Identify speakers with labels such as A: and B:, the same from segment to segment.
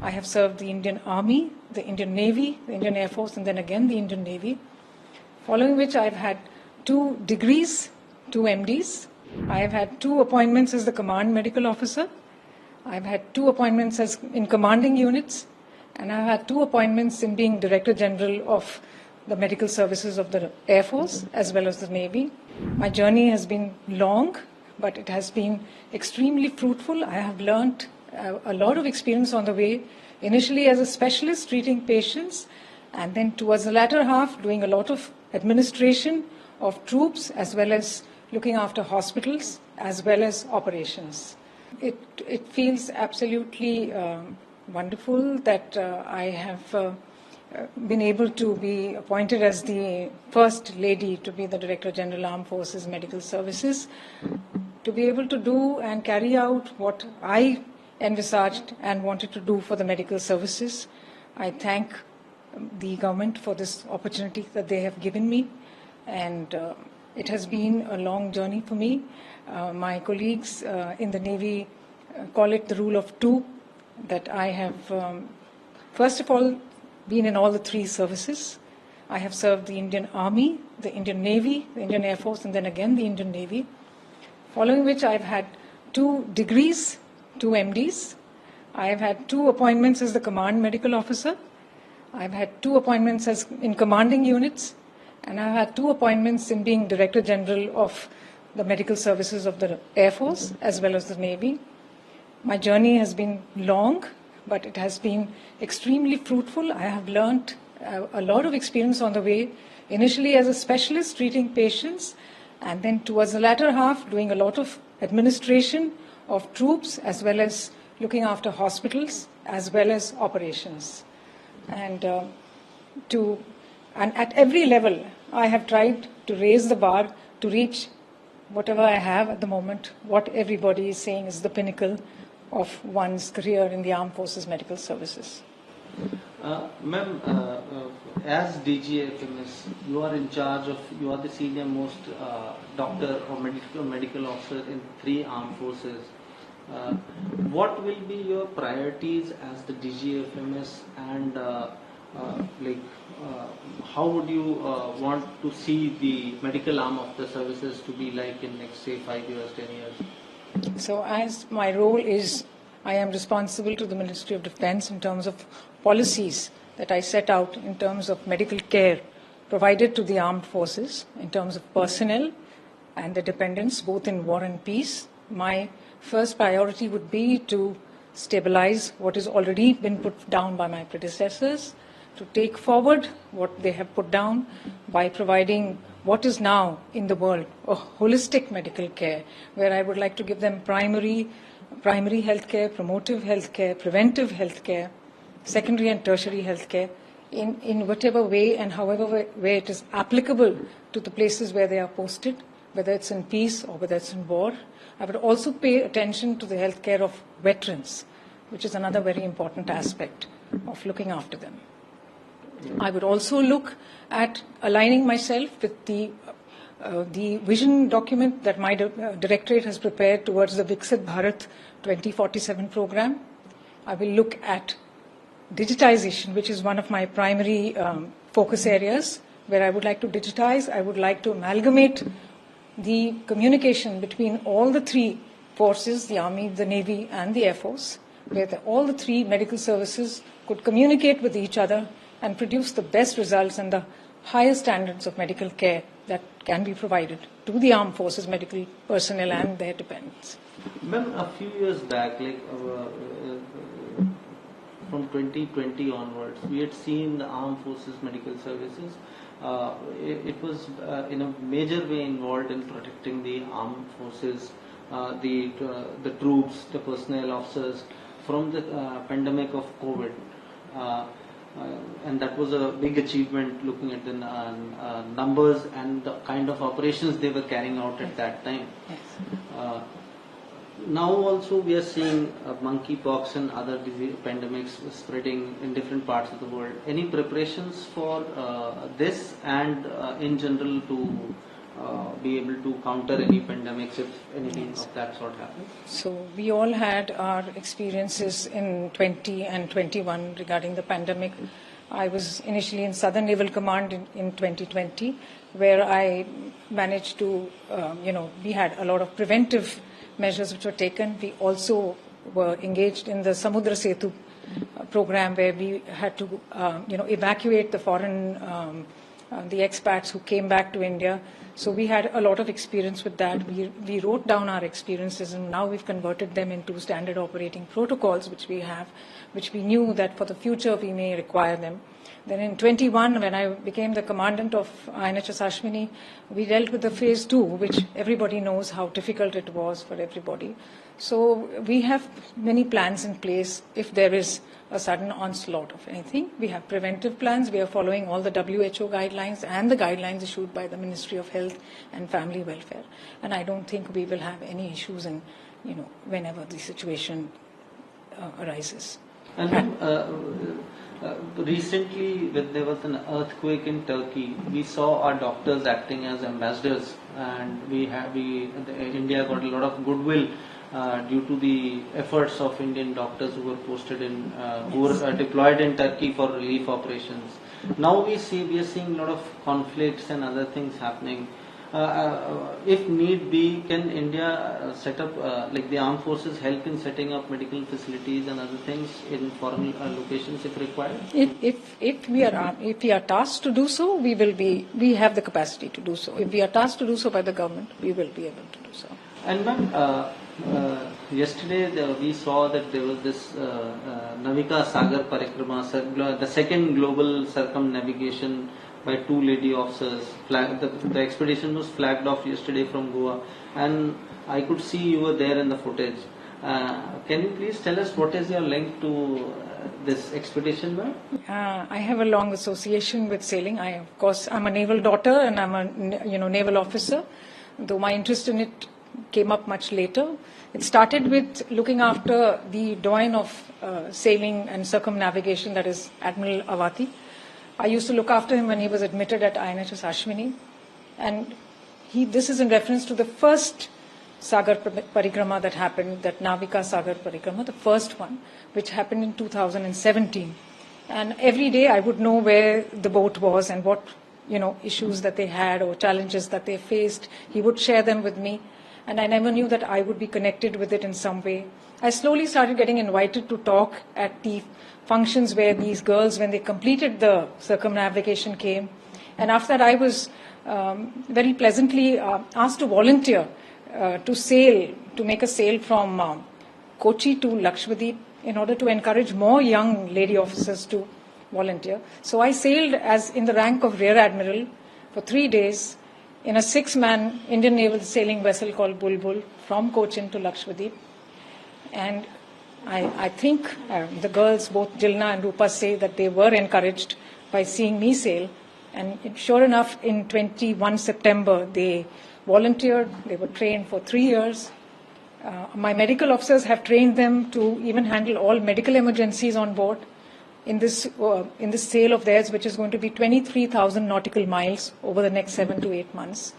A: I have served the Indian Army, the Indian Navy, the Indian Air Force, and then again the Indian Navy, following which I've had 2 degrees, 2 MDs. I have had 2 appointments as the Command Medical Officer. I've had 2 appointments as in commanding units, and I've had 2 appointments in being Director General of the Medical Services of the Air Force as well as the Navy. My journey has been long, but it has been extremely fruitful. I have learnt a lot of experience on the way, initially as a specialist treating patients, and then towards the latter half doing a lot of administration of troops as well as looking after hospitals as well as operations. It feels absolutely wonderful that I have been able to be appointed as the first lady to be the Director General Armed Forces Medical Services, to be able to do and carry out what I envisaged and wanted to do for the medical services. I thank the government for this opportunity that they have given me, and it has been a long journey for me. My colleagues in the Navy call it the rule of 2, that I have, first of all, been in all the 3 services. I have served the Indian Army, the Indian Navy, the Indian Air Force, and then again the Indian Navy, following which I've had 2 degrees, 2 MDs. I have had 2 appointments as the Command Medical Officer. I've had 2 appointments as in commanding units, and I've had 2 appointments in being Director General of the Medical Services of the Air Force as well as the Navy. My journey has been long, but it has been extremely fruitful. I have learnt a lot of experience on the way, initially as a specialist treating patients, and then towards the latter half doing a lot of administration of troops as well as looking after hospitals as well as operations. And at every level, I have tried to raise the bar to reach whatever I have at the moment, what everybody is saying is the pinnacle of one's career in the Armed Forces Medical Services.
B: Ma'am, as DGFMS, you are in charge of, you are the senior most doctor or medical officer in 3 armed forces. What will be your priorities as the DGFMS, and how would you want to see the medical arm of the services to be like in next, say, 5 years, 10 years?
A: So as my role is, I am responsible to the Ministry of Defence in terms of policies that I set out in terms of medical care provided to the armed forces, in terms of personnel and the dependents, both in war and peace. My first priority would be to stabilize what has already been put down by my predecessors, to take forward what they have put down by providing what is now in the world a holistic medical care, where I would like to give them primary health care, promotive health care, preventive health care, secondary and tertiary health care, in whatever way and however way it is applicable to the places where they are posted, whether it's in peace or whether it's in war. I would also pay attention to the health care of veterans, which is another very important aspect of looking after them. I would also look at aligning myself with the vision document that my directorate has prepared towards the Vice-Admiral 2047 program. I will look at digitization, which is one of my primary focus areas, where I would like to digitize. I would like to amalgamate the communication between all the 3 forces, the Army, the Navy, and the Air Force, where all the 3 medical services could communicate with each other and produce the best results and the highest standards of medical care that can be provided to the armed forces medical personnel and their dependents.
B: Ma'am, a few years back, from 2020 onwards, we had seen the armed forces medical services. It was in a major way involved in protecting the armed forces, the troops, the personnel officers from the pandemic of COVID. And that was a big achievement, looking at the numbers and the kind of operations they were carrying out at that time.
A: Yes.
B: Now also we are seeing monkeypox and other pandemics spreading in different parts of the world. Any preparations for this and in general to be able to counter any pandemics if anything of that sort happens?
A: So we all had our experiences in 20 and 21 regarding the pandemic. I was initially in Southern Naval Command in 2020, where I managed to, we had a lot of preventive measures which were taken. We also were engaged in the Samudra Setu program, where we had to, evacuate the foreign, the expats who came back to India. So we had a lot of experience with that. We wrote down our experiences, and now we've converted them into standard operating protocols, which we have, which we knew that for the future we may require them. Then in 21, when I became the commandant of INHS Ashwini, we dealt with the phase 2, which everybody knows how difficult it was for everybody. So we have many plans in place if there is a sudden onslaught of anything. We have preventive plans. We are following all the WHO guidelines and the guidelines issued by the Ministry of Health and Family Welfare. And I don't think we will have any issues in, whenever the situation arises.
B: And recently, when there was an earthquake in Turkey, we saw our doctors acting as ambassadors, and India got a lot of goodwill due to the efforts of Indian doctors who were posted in, who were deployed in Turkey for relief operations. Now we are seeing a lot of conflicts and other things happening. If need be, can India set up, like the armed forces, help in setting up medical facilities and other things in foreign locations if required?
A: If we are tasked to do so, we have the capacity to do so. If we are tasked to do so by the government, we will be able to do so.
B: And ma'am, yesterday we saw that there was this Navika Sagar Parikrama, the second global circumnavigation by 2 lady officers. The expedition was flagged off yesterday from Goa, and I could see you were there in the footage. Can you please tell us what is your link to this expedition, ma'am?
A: I have a long association with sailing. Of course, I'm a naval daughter and I'm a naval officer, though my interest in it came up much later. It started with looking after the doyen of sailing and circumnavigation, that is Admiral Avati. I used to look after him when he was admitted at INHS Ashwini, and this is in reference to the first Sagar Parikrama that happened, that Navika Sagar Parikrama, the first one, which happened in 2017. And every day I would know where the boat was and what issues that they had or challenges that they faced. He would share them with me, and I never knew that I would be connected with it in some way. I slowly started getting invited to talk at the functions where these girls, when they completed the circumnavigation, came. And after that, I was very pleasantly asked to volunteer to make a sail from Kochi to Lakshadweep in order to encourage more young lady officers to volunteer. So I sailed as in the rank of Rear Admiral for 3 days in a 6-man Indian naval sailing vessel called Bulbul from Cochin to Lakshadweep. And I think the girls, both Jilna and Rupa, say that they were encouraged by seeing me sail. And sure enough, in 21 September, they volunteered. They were trained for 3 years. My medical officers have trained them to even handle all medical emergencies on board in this sail of theirs, which is going to be 23,000 nautical miles over the next 7 to 8 months.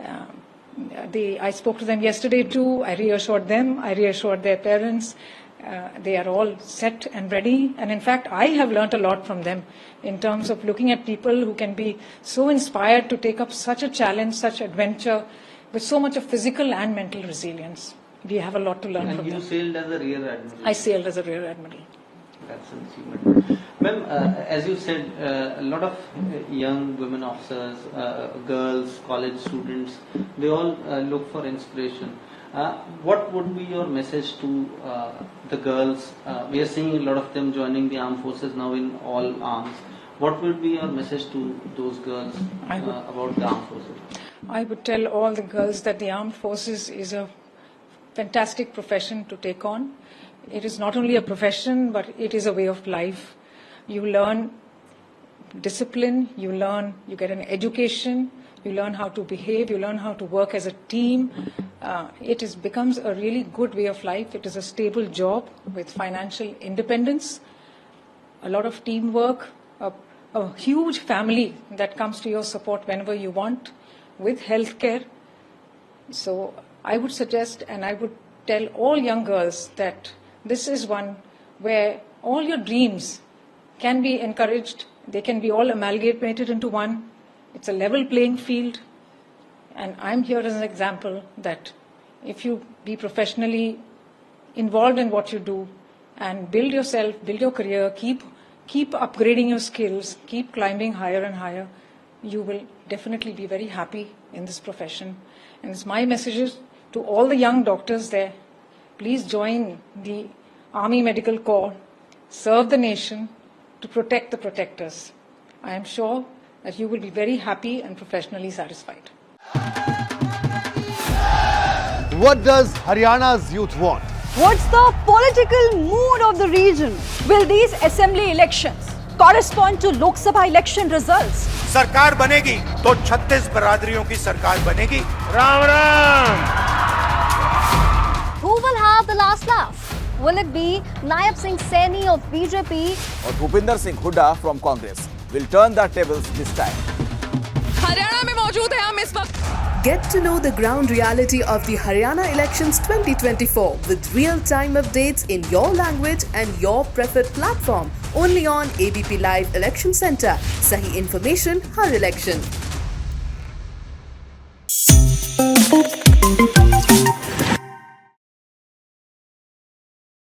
A: I spoke to them yesterday too. I reassured them. I reassured their parents. They are all set and ready. And in fact, I have learnt a lot from them in terms of looking at people who can be so inspired to take up such a challenge, such adventure, with so much of physical and mental resilience. We have a lot to learn from them.
B: And you sailed as a Rear Admiral?
A: I sailed as a Rear Admiral.
B: That's an achievement. Ma'am, as you said, a lot of young women officers, girls, college students, they all look for inspiration. What would be your message to the girls? We are seeing a lot of them joining the armed forces now in all arms. What would be your message to those girls about the armed forces?
A: I would tell all the girls that the armed forces is a fantastic profession to take on. It is not only a profession, but it is a way of life. You learn discipline, you get an education, you learn how to behave, you learn how to work as a team. It becomes a really good way of life. It is a stable job with financial independence, a lot of teamwork, a huge family that comes to your support whenever you want. with healthcare. So I would suggest and I would tell all young girls that this is one where all your dreams can be encouraged. They can be all amalgamated into one. It's a level playing field. And I'm here as an example that if you be professionally involved in what you do and build yourself, build your career, keep upgrading your skills, keep climbing higher and higher, you will definitely be very happy in this profession. And it's my messages to all the young doctors there. Please join the Army Medical Corps, serve the nation to protect the protectors. I am sure that you will be very happy and professionally satisfied.
C: What does Haryana's youth want?
D: What's the political mood of the region? Will these assembly elections correspond to Lok Sabha election results?
E: सरकार बनेगी तो 36 बरादरियों की सरकार बनेगी। Ram Ram.
D: Who will have the last laugh? Will it be Naib Singh Saini of BJP
F: or Bhupinder Singh Hooda from Congress? Will turn the tables this time.
D: Haryana में मौजूद हैं हम इस वक्त।
G: Get to know the ground reality of the Haryana elections 2024 with real-time updates in your language and your preferred platform. Only on ABP Live Election Center. Sahi information, har election.